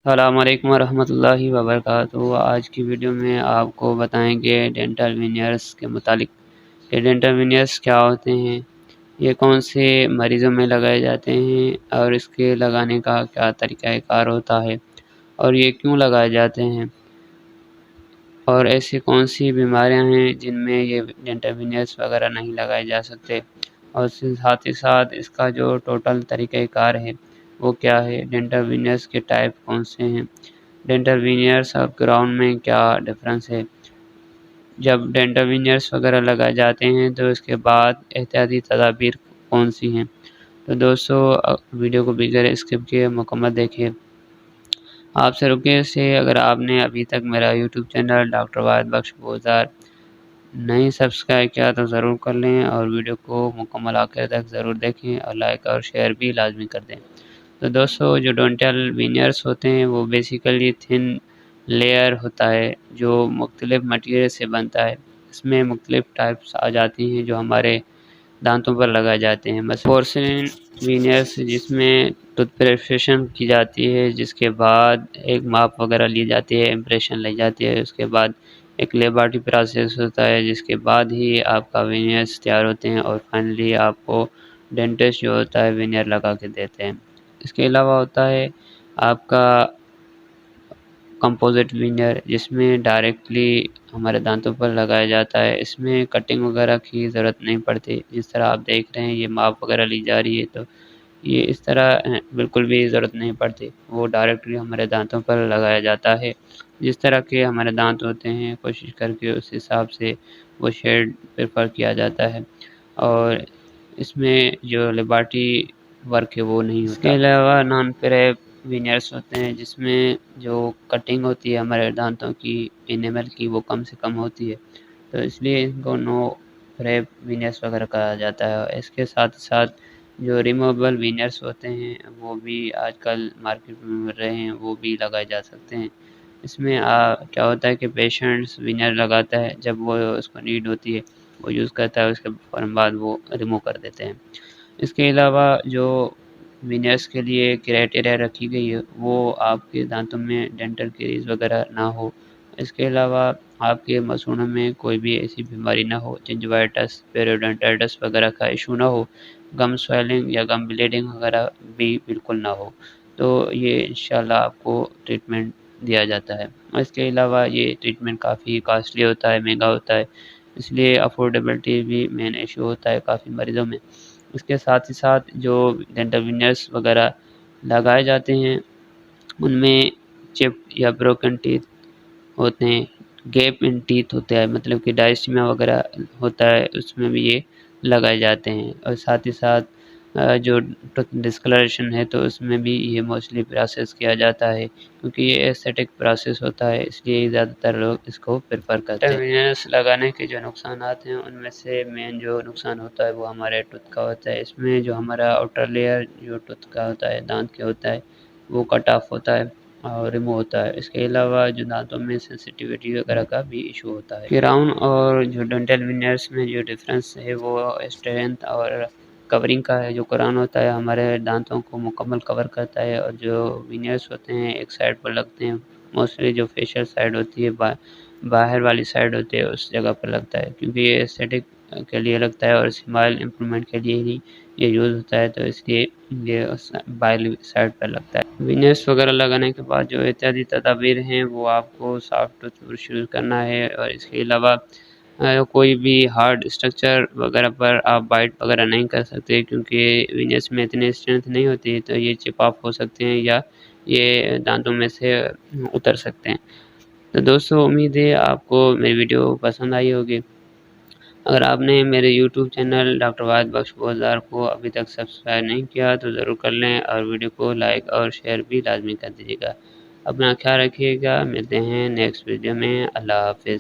السلام علیکم ورحمۃ اللہ وبرکاتہ۔ آج کی ویڈیو میں آپ کو بتائیں گے ڈینٹل وینئرس کے متعلق کہ ڈینٹل وینئرس کیا ہوتے ہیں، یہ کون سے مریضوں میں لگائے جاتے ہیں اور اس کے لگانے کا کیا طریقہ کار ہوتا ہے اور یہ کیوں لگائے جاتے ہیں، اور ایسی کون سی بیماریاں ہیں جن میں یہ ڈینٹل وینئرس وغیرہ نہیں لگائے جا سکتے، اور ساتھ ہی ساتھ اس کا جو ٹوٹل طریقہ کار ہے وہ کیا ہے، ڈینٹل وینئرس کے ٹائپ کون سے ہیں، ڈینٹل وینئرس اور کراؤن میں کیا ڈفرنس ہے، جب ڈینٹل وینئرس وغیرہ لگائے جاتے ہیں تو اس کے بعد احتیاطی تدابیر کون سی ہیں۔ تو دوستو ویڈیو کو بغیر اسکپ کیے مکمل دیکھیے۔ آپ سے ریکویسٹ ہے، اگر آپ نے ابھی تک میرا یوٹیوب چینل ڈاکٹر واحد بخش بوزار نہیں سبسکرائب کیا تو ضرور کر لیں، اور ویڈیو کو مکمل آخر تک ضرور دیکھیں اور لائک اور شیئر بھی لازمی کر دیں۔ تو دوستو جو ڈینٹل وینئرس ہوتے ہیں وہ بیسیکلی تھن لیئر ہوتا ہے جو مختلف مٹیریل سے بنتا ہے۔ اس میں مختلف ٹائپس آ جاتی ہیں جو ہمارے دانتوں پر لگائے جاتے ہیں۔ مثلا پورسلین وینئرس جس میں ٹوتھ پریپریشن کی جاتی ہے، جس کے بعد ایک ماپ وغیرہ لی جاتی ہے، امپریشن لی جاتی ہے، اس کے بعد ایک لیبارٹری پروسیس ہوتا ہے جس کے بعد ہی آپ کا وینئرس تیار ہوتے ہیں، اور فائنلی آپ کو ڈینٹسٹ جو ہوتا ہے وینئر لگا کے دیتے ہیں۔ اس کے علاوہ ہوتا ہے آپ کا کمپوزٹ وینئر جس میں ڈائریکٹلی ہمارے دانتوں پر لگایا جاتا ہے، اس میں کٹنگ وغیرہ کی ضرورت نہیں پڑتی۔ جس طرح آپ دیکھ رہے ہیں یہ ماپ وغیرہ لی جا رہی ہے، تو یہ اس طرح بالکل بھی ضرورت نہیں پڑتی، وہ ڈائریکٹلی ہمارے دانتوں پر لگایا جاتا ہے۔ جس طرح کے ہمارے دانت ہوتے ہیں کوشش کر کے اس حساب سے وہ شیڈ پریفر کیا جاتا ہے، اور اس میں جو لیبارٹری ورک ہے وہ نہیں ہوتا۔ اس کے علاوہ نان پریپ وینئرس ہوتے ہیں جس میں جو کٹنگ ہوتی ہے ہمارے دانتوں کی انیمل کی وہ کم سے کم ہوتی ہے، تو اس لیے ان کو نو پریپ وینئرس وغیرہ کہا جاتا ہے۔ اس کے ساتھ ساتھ جو ریموویبل وینئرس ہوتے ہیں وہ بھی آج کل مارکیٹ میں مل رہے ہیں، وہ بھی لگائے جا سکتے ہیں۔ اس میں کیا ہوتا ہے کہ پیشنٹس وینئر لگاتا ہے، جب وہ اس کو نیڈ ہوتی ہے وہ یوز کرتا ہے، اس کے فوراً بعد وہ ریموو کر دیتے ہیں۔ اس کے علاوہ جو وینئرس کے لیے کرائٹیریا رکھی گئی ہے وہ آپ کے دانتوں میں ڈینٹل کیریز وغیرہ نہ ہو، اس کے علاوہ آپ کے مسوڑوں میں کوئی بھی ایسی بیماری نہ ہو، جنجوائٹس، پیریوڈونٹائٹس وغیرہ کا ایشو نہ ہو، گم سویلنگ یا گم بلیڈنگ وغیرہ بھی بالکل نہ ہو، تو یہ انشاءاللہ آپ کو ٹریٹمنٹ دیا جاتا ہے۔ اس کے علاوہ یہ ٹریٹمنٹ کافی کاسٹلی ہوتا ہے، مہنگا ہوتا ہے، اس لیے افورڈیبلٹی بھی مین ایشو ہوتا ہے کافی مریضوں میں۔ اس کے ساتھ ہی ساتھ جو ڈینٹل وینئرس وغیرہ لگائے جاتے ہیں ان میں چپڈ یا بروکن ٹیتھ ہوتے ہیں، گیپ ان ٹیتھ ہوتا ہے، مطلب کہ ڈائسٹمیا وغیرہ ہوتا ہے، اس میں بھی یہ لگائے جاتے ہیں۔ اور ساتھ ہی ساتھ جو ڈسکلریشن ہے تو اس میں بھی یہ موسٹلی پروسیس کیا جاتا ہے، کیونکہ یہ ایستھیٹک پروسیس ہوتا ہے، اس لیے زیادہ تر لوگ اس کو پریفر کرتے ہیں۔ وینئرس لگانے کے جو نقصانات ہیں ان میں سے مین جو نقصان ہوتا ہے وہ ہمارے ٹوتھ کا ہوتا ہے۔ اس میں جو ہمارا آؤٹر لیئر جو ٹوتھ کا ہوتا ہے، دانت کے ہوتا ہے، وہ کٹ آف ہوتا ہے اور ریمو ہوتا ہے۔ اس کے علاوہ جو دانتوں میں سینسیٹیوٹی وغیرہ کا بھی ایشو ہوتا ہے۔ کراؤن اور جو ڈینٹل وینئرس میں جو ڈفرینس ہے وہ اسٹرینتھ اور کورنگ کا ہے۔ جو کراؤن ہوتا ہے ہمارے دانتوں کو مکمل کور کرتا ہے، اور جو وینئرس ہوتے ہیں ایک سائڈ پر لگتے ہیں، موسٹلی جو فیشل سائڈ ہوتی ہے باہر والی سائڈ ہوتی ہے اس جگہ پر لگتا ہے، کیونکہ یہ ایستھیٹک کے لیے لگتا ہے اور اسمائل امپرومنٹ کے لیے ہی یہ یوز ہوتا ہے، تو اس لیے یہ باہر سائڈ پر لگتا ہے۔ وینئرس وغیرہ لگانے کے بعد جو احتیاطی تدابیر ہیں وہ آپ کو سافٹ ٹوتھ برش یوز کرنا ہے، اور اس کے علاوہ کوئی بھی ہارڈ اسٹرکچر وغیرہ پر آپ بائٹ وغیرہ نہیں کر سکتے، کیونکہ وینئرس میں اتنی اسٹرینتھ نہیں ہوتی، تو یہ چپ آف ہو سکتے ہیں یا یہ دانتوں میں سے اتر سکتے ہیں۔ تو دوستو امید ہے آپ کو میری ویڈیو پسند آئی ہوگی۔ اگر آپ نے میرے یوٹیوب چینل ڈاکٹر واحد بخش بوزار کو ابھی تک سبسکرائب نہیں کیا تو ضرور کر لیں، اور ویڈیو کو لائک اور شیئر بھی لازمی کر دیجیے گا۔ اپنا خیال رکھیے گا، ملتے ہیں نیکسٹ ویڈیو میں۔ اللہ حافظ۔